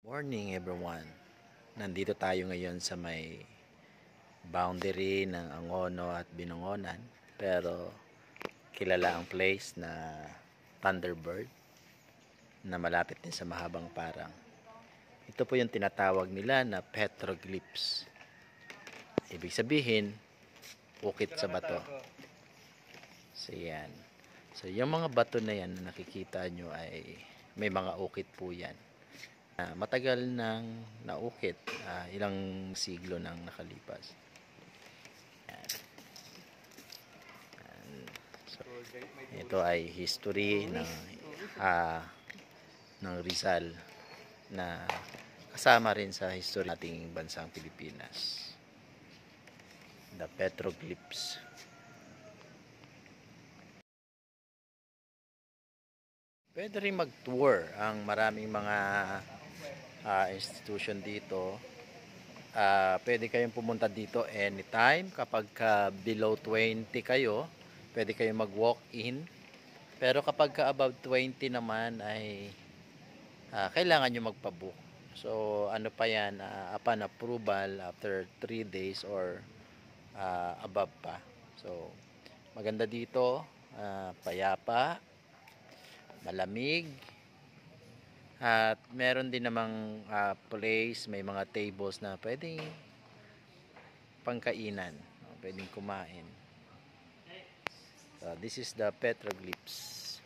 Morning everyone. Nandito tayo ngayon sa may boundary ng Angono at Binangonan. Pero kilala ang place na Thunderbird na malapit din sa Mahabang Parang. Ito po yung tinatawag nila na petroglyphs. Ibig sabihin, ukit sa bato. So yan. So yung mga bato na yan na nakikita nyo ay may mga ukit po yan. Matagal nang naukit, ilang siglo nang nakalipas. Yan. So, ito ay history ng Rizal na kasama rin sa history nating bansang Pilipinas. The petroglyphs. Pwede rin mag-tour ang maraming mga institution dito. Pwede kayong pumunta dito anytime. Kapag below 20 kayo, pwede kayong mag-walk-in. Pero kapag above 20 naman ay kailangan nyo magpa-book. So ano pa yan, upon approval after 3 days or above pa. So maganda dito, payapa, malamig. At meron din namang place, may mga tables na pwedeng pangkainan, pwedeng kumain. So, this is the petroglyphs.